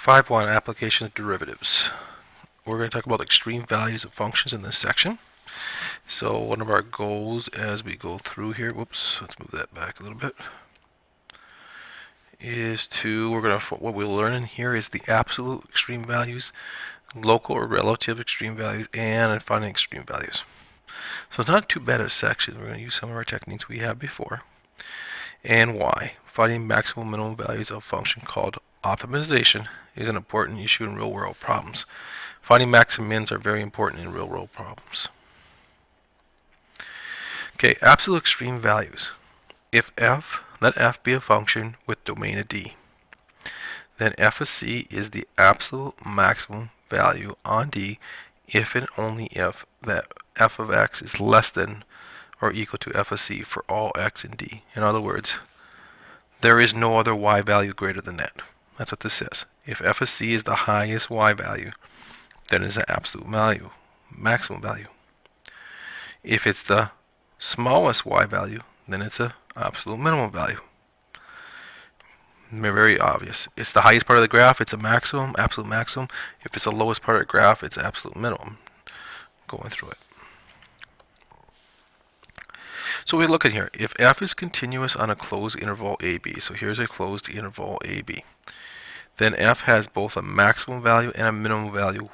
5.1 Application of Derivatives. We're going to talk about extreme values of functions in this section. So one of our goals as we go through here, whoops, let's move that back a little bit, is what we'll learn in here is the absolute extreme values, local or relative extreme values, and finding extreme values. So it's not too bad a section. We're going to use some of our techniques we had before. And why? Finding maximum minimum values of a function called optimization is an important issue in real-world problems. Finding max and mins are very important in real-world problems. Okay, absolute extreme values. If f, let f be a function with domain of D, then f of c is the absolute maximum value on D if and only if that f of x is less than or equal to f of c for all x in D. In other words, there is no other y value greater than that. That's what this says. If f of c is the highest y value, then it's an absolute value, maximum value. If it's the smallest y value, then it's an absolute minimum value. Very obvious. It's the highest part of the graph, it's a maximum, absolute maximum. If it's the lowest part of the graph, it's absolute minimum. Going through it. So we look at here. If f is continuous on a closed interval AB, so here's a closed interval AB, then f has both a maximum value and a minimum value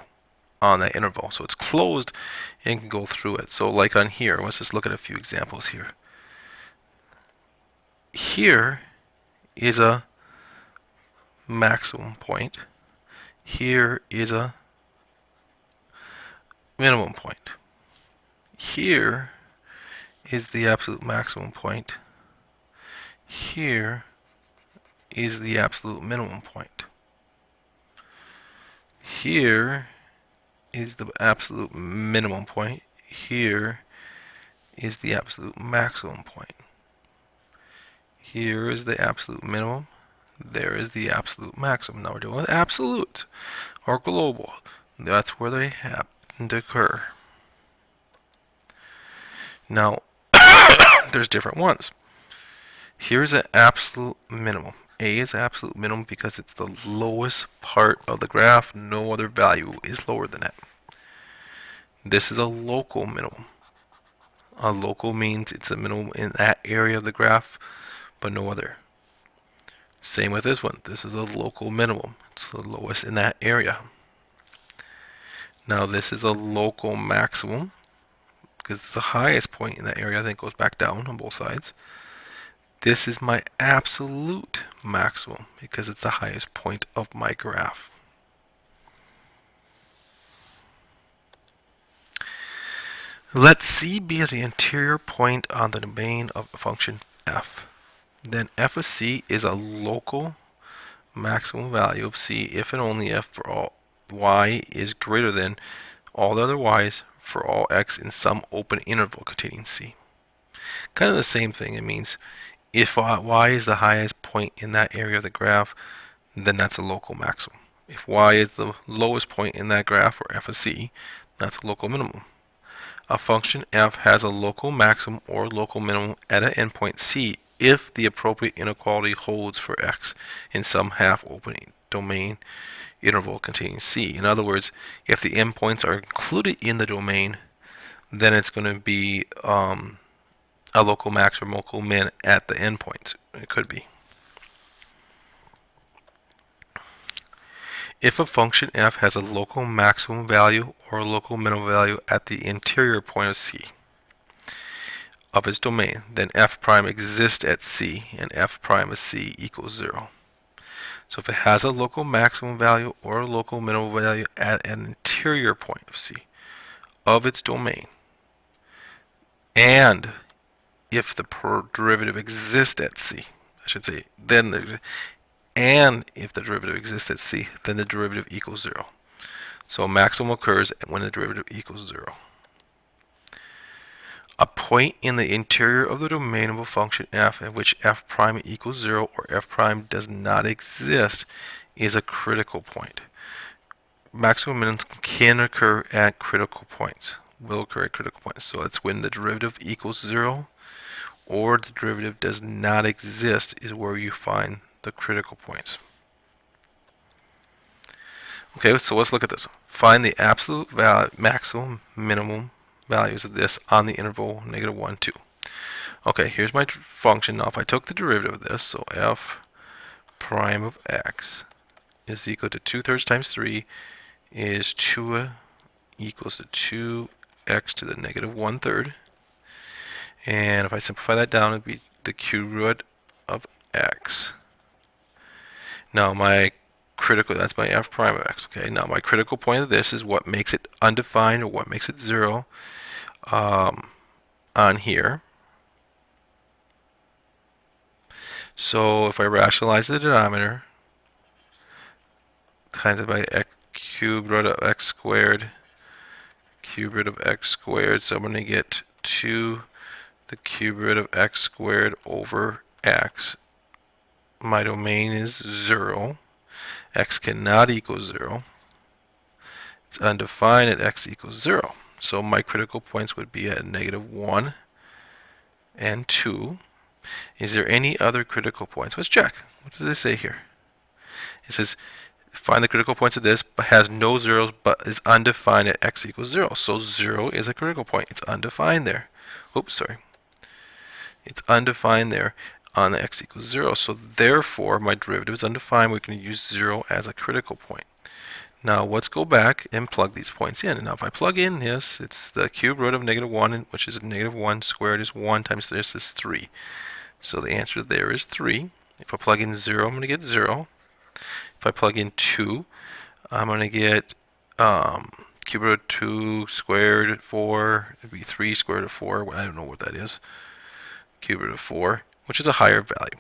on that interval. So it's closed and can go through it. So like on here, let's just look at a few examples here. Here is a maximum point. Here is a minimum point. Here is the absolute maximum point. Here is the absolute minimum point. Here is the absolute minimum point. Here is the absolute maximum point. Here is the absolute minimum. There is the absolute maximum. Now we're dealing with absolute or global. That's where they happen to occur. Now, there's different ones. Here's an absolute minimum. A is absolute minimum because it's the lowest part of the graph. No other value is lower than that. This is a local minimum. A local means it's a minimum in that area of the graph, but no other. Same with this one. This is a local minimum. It's the lowest in that area. Now this is a local maximum because it's the highest point in that area. I think it goes back down on both sides. This is my absolute maximum because it's the highest point of my graph. Let C be the interior point on the domain of a function f. Then f of c is a local maximum value of c if and only if for all y is greater than all the other y's for all x in some open interval containing c. Kind of the same thing. It means if y is the highest point in that area of the graph, then that's a local maximum. If y is the lowest point in that graph, or f of c, that's a local minimum. A function f has a local maximum or local minimum at an endpoint c if the appropriate inequality holds for x in some half-open domain interval containing c. In other words, if the endpoints are included in the domain, then it's going to be a local max or local min at the endpoints. It could be. If a function f has a local maximum value or a local minimum value at the interior point of c of its domain, then f prime exists at c and f prime of c equals 0. So if it has a local maximum value or a local minimum value at an interior point of c of its domain, and if the derivative exists at c, I should say, and if the derivative exists at c, then the derivative equals 0. So a maximum occurs when the derivative equals 0. A point in the interior of the domain of a function f at which f prime equals 0 or f prime does not exist is a critical point. Maximum minimums can occur at critical points, will occur at critical points. So it's when the derivative equals 0 or the derivative does not exist is where you find the critical points. Okay, so let's look at this. Find the absolute value, maximum, minimum values of this on the interval -1, 2. Okay, here's my function. Now if I took the derivative of this, so f prime of x is equal to 2/3 times 3 is 2 equals to 2x to the -1/3. And if I simplify that down, it'd be the cube root of x. Now my critical, that's my f prime of x. Okay, now my critical point of this is what makes it undefined or what makes it 0 on here. So if I rationalize the denominator, times it by x cubed root of x squared, cube root of x squared, so I'm going to get 2 the cube root of x squared over x. My domain is 0. X cannot equal 0. It's undefined at x equals 0. So my critical points would be at -1 and 2. Is there any other critical points? Let's check. What does it say here? It says find the critical points of this, but has no zeros, but is undefined at x equals 0. So 0 is a critical point. It's undefined there. Oops, sorry. It's undefined there on the x equals 0. So therefore, my derivative is undefined. We're going to use 0 as a critical point. Now let's go back and plug these points in. And now if I plug in this, it's the cube root of -1, which is -1 squared is 1 times this is 3. So the answer there is 3. If I plug in 0, I'm going to get 0. If I plug in 2, I'm going to get cube root of 2 squared 4. It'd be 3 square root of 4. I don't know what that is. Cube root of 4, which is a higher value.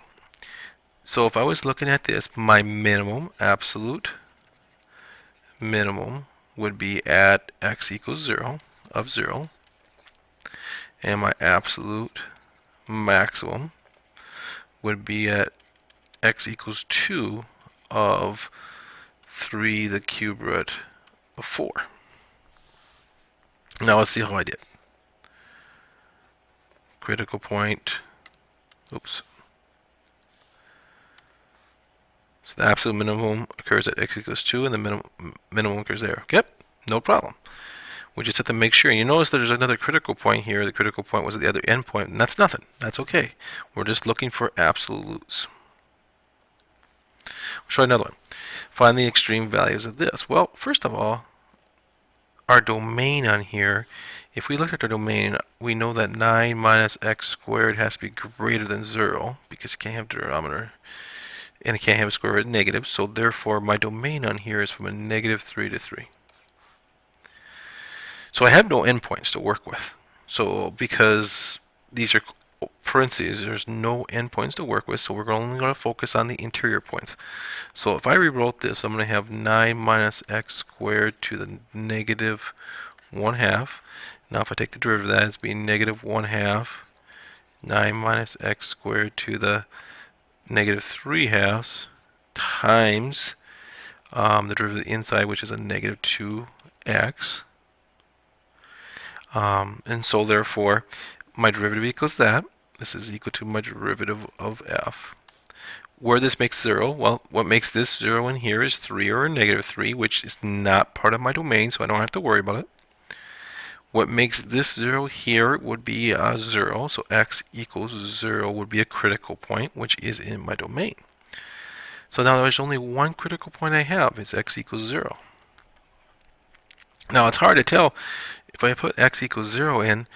So if I was looking at this, my minimum, absolute minimum, would be at x equals 0 of 0. And my absolute maximum would be at x equals 2 of 3 the cube root of 4. Now let's see how I did. Critical point, oops. So the absolute minimum occurs at x equals 2 and the minimum occurs there. Yep, no problem. We just have to make sure. And you notice that there's another critical point here. The critical point was at the other end point, and that's nothing. That's okay. We're just looking for absolutes. We'll try another one. Find the extreme values of this. Well, first of all, our domain on here, if we look at our domain, we know that 9 minus x squared has to be greater than 0 because it can't have denominator and it can't have a square root negative. So therefore, my domain on here is from a -3 to 3. So I have no endpoints to work with. So because these are parentheses, there's no endpoints to work with, so we're only going to focus on the interior points. So if I rewrote this, I'm going to have 9 minus x squared to the -1/2. Now if I take the derivative of that, it's being -1/2, 9 minus x squared to the -3/2 times the derivative of the inside, which is a -2x. And so therefore, my derivative equals that. This is equal to my derivative of f. Where this makes 0, well, what makes this 0 in here is 3 or a -3, which is not part of my domain, so I don't have to worry about it. What makes this 0 here would be 0, so x equals 0 would be a critical point, which is in my domain. So now there's only one critical point I have, it's x equals 0. Now it's hard to tell. If I put x equals 0 in,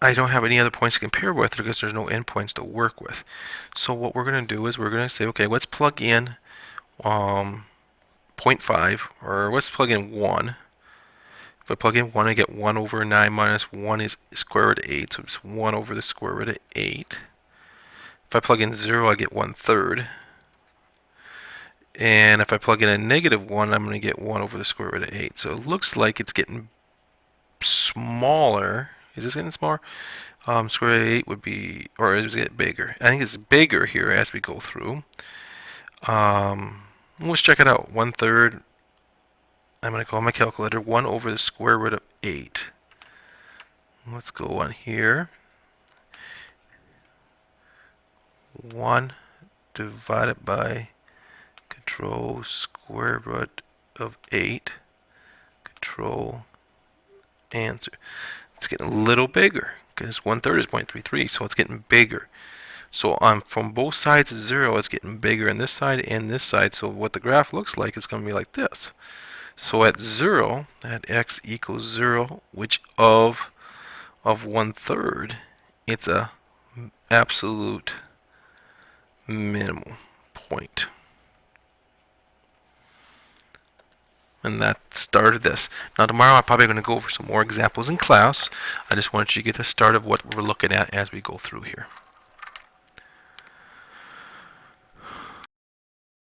I don't have any other points to compare with because there's no endpoints to work with. So what we're going to do is we're going to say, okay, let's plug in 0.5, or let's plug in 1. If I plug in 1, I get 1 over 9 minus 1 is square root of 8, so it's 1 over the square root of 8. If I plug in 0, I get 1/3. And if I plug in a -1, I'm going to get 1 over the square root of 8. So it looks like it's getting smaller. Is this getting smaller? Square root of 8 would be, or is it bigger? I think it's bigger here as we go through. Let's check it out. 1/3. I'm going to call my calculator 1 over the square root of 8. Let's go on here. 1 divided by Control square root of 8. Control answer. It's getting a little bigger because 1/3 is 0.33, so it's getting bigger. So from both sides of 0, it's getting bigger in this side and this side. So what the graph looks like is going to be like this. So at 0, at x equals 0, which of 1/3, it's a absolute minimal point. And that started this. Now tomorrow I'm probably going to go over some more examples in class. I just wanted you to get a start of what we're looking at as we go through here.